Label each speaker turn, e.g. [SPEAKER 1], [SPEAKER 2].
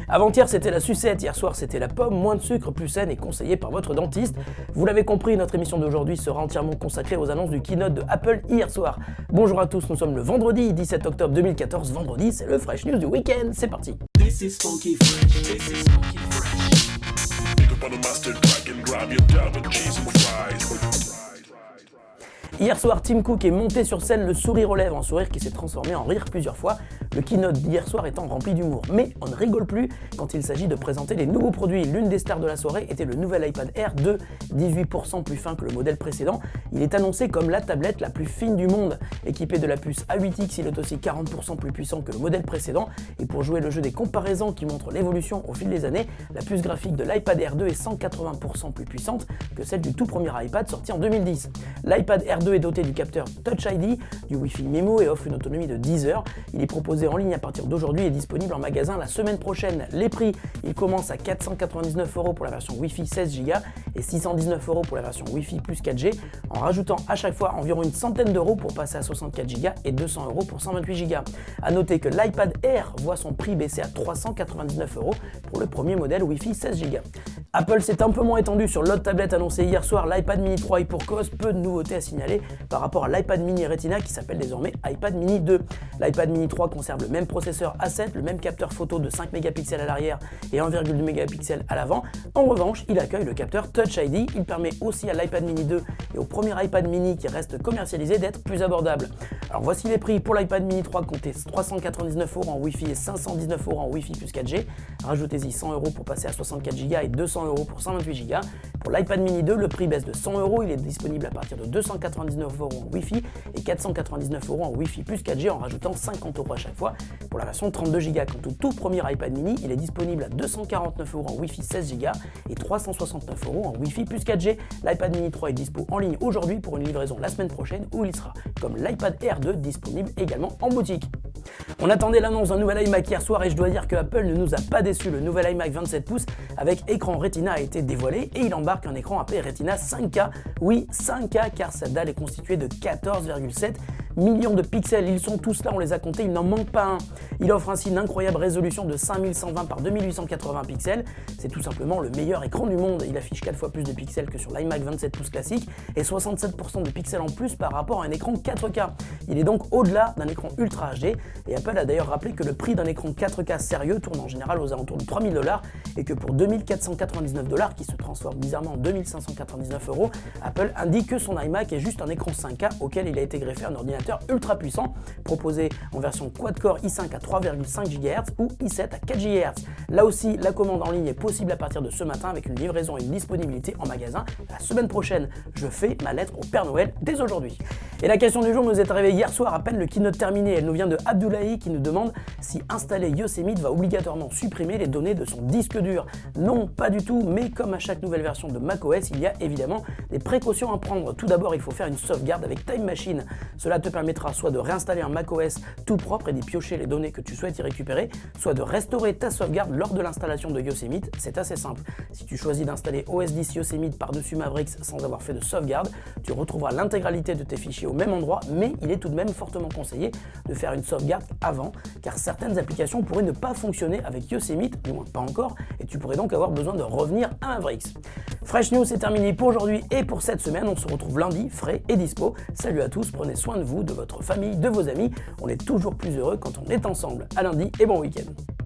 [SPEAKER 1] Avant-hier, c'était la sucette, hier soir, c'était la pomme, moins de sucre, plus saine et conseillée par votre dentiste. Vous l'avez compris, notre émission d'aujourd'hui sera entièrement consacrée aux annonces du keynote de Apple hier soir. Bonjour à tous, nous sommes le vendredi 17 octobre 2014. Vendredi, c'est le Fresh News du week-end. C'est parti.
[SPEAKER 2] This is funky fresh. This is funky fresh. Pick up on the mustard pack and grab your dab and cheese and fries.
[SPEAKER 1] Hier soir, Tim Cook est monté sur scène, le sourire aux lèvres, un sourire qui s'est transformé en rire plusieurs fois, le keynote d'hier soir étant rempli d'humour. Mais on ne rigole plus quand il s'agit de présenter les nouveaux produits. L'une des stars de la soirée était le nouvel iPad Air 2, 18% plus fin que le modèle précédent. Il est annoncé comme la tablette la plus fine du monde. Équipé de la puce A8X, il est aussi 40% plus puissant que le modèle précédent. Et pour jouer le jeu des comparaisons qui montrent l'évolution au fil des années, la puce graphique de l'iPad Air 2 est 180% plus puissante que celle du tout premier iPad sorti en 2010. L'iPad Air 2 est doté du capteur Touch ID, du Wi-Fi MIMO et offre une autonomie de 10 heures. Il est proposé en ligne à partir d'aujourd'hui et disponible en magasin la semaine prochaine. Les prix, il commence à 499€ pour la version Wi-Fi 16Go et 619€ pour la version Wi-Fi plus 4G, en rajoutant à chaque fois environ une centaine d'euros pour passer à 64Go et 200€ pour 128Go. A noter que l'iPad Air voit son prix baisser à 399€ pour le premier modèle Wi-Fi 16Go. Apple s'est un peu moins étendu sur l'autre tablette annoncée hier soir, l'iPad mini 3, et pour cause, peu de nouveautés à signaler par rapport à l'iPad mini Retina qui s'appelle désormais iPad mini 2. L'iPad mini 3 conserve le même processeur A7, le même capteur photo de 5 mégapixels à l'arrière et 1,2 mégapixels à l'avant. En revanche, il accueille le capteur Touch ID. Il permet aussi à l'iPad mini 2 et au premier iPad mini qui reste commercialisé d'être plus abordable. Alors voici les prix pour l'iPad mini 3, comptez 399€ en Wi-Fi et 519€ en Wi-Fi plus 4G. Rajoutez-y 100€ pour passer à 64Go et 200€ pour 128Go. Pour l'iPad mini 2, le prix baisse de 100€, il est disponible à partir de 299€ en Wi-Fi et 499€ en Wi-Fi plus 4G en rajoutant 50€ à chaque fois. Pour la version 32Go, quant au tout premier iPad mini, il est disponible à 249€ en Wi-Fi 16Go et 369€ en Wi-Fi plus 4G. L'iPad mini 3 est dispo en ligne aujourd'hui pour une livraison la semaine prochaine où il sera, comme l'iPad Air 2, disponible également en boutique. On attendait l'annonce d'un nouvel iMac hier soir et je dois dire que Apple ne nous a pas déçus. Le nouvel iMac 27 pouces avec écran Retina a été dévoilé et il embarque un écran appelé Retina 5K. Oui, 5K car sa dalle est constituée de 14,7 millions de pixels. Ils sont tous là, on les a comptés, il n'en manque pas un. Il offre ainsi une incroyable résolution de 5120 par 2880 pixels. C'est tout simplement le meilleur écran du monde. Il affiche 4 fois plus de pixels que sur l'iMac 27 pouces classique et 67% de pixels en plus par rapport à un écran 4K. Il est donc au-delà d'un écran Ultra HD et Apple a d'ailleurs rappelé que le prix d'un écran 4K sérieux tourne en général aux alentours de 3000$ et que pour 2499$ qui se transforme bizarrement en 2599€, Apple indique que son iMac est juste un écran 5K auquel il a été greffé un ordinateur ultra puissant proposé en version quad-core i5 à 3,5 GHz ou i7 à 4 GHz. Là aussi, la commande en ligne est possible à partir de ce matin avec une livraison et une disponibilité en magasin la semaine prochaine. Je fais ma lettre au Père Noël dès aujourd'hui. Et la question du jour nous est arrivée hier soir à peine le keynote terminé. Elle nous vient de Abdoulaye qui nous demande si installer Yosemite va obligatoirement supprimer les données de son disque dur. Non, pas du tout, mais comme à chaque nouvelle version de macOS, il y a évidemment des précautions à prendre. Tout d'abord, il faut faire une sauvegarde avec Time Machine. Cela te permettra soit de réinstaller un macOS tout propre et d'y piocher les données que tu souhaites y récupérer, soit de restaurer ta sauvegarde lors de l'installation de Yosemite. C'est assez simple. Si tu choisis d'installer OS 10 Yosemite par-dessus Mavericks sans avoir fait de sauvegarde, tu retrouveras l'intégralité de tes fichiers au même endroit, mais il est tout de même fortement conseillé de faire une sauvegarde avant, car certaines applications pourraient ne pas fonctionner avec Yosemite, du moins pas encore, et tu pourrais donc avoir besoin de revenir à Mavericks. Fresh News, c'est terminé pour aujourd'hui et pour cette semaine. On se retrouve lundi, frais et dispo. Salut à tous, prenez soin de vous, de votre famille, de vos amis. On est toujours plus heureux quand on est ensemble. À lundi et bon week-end.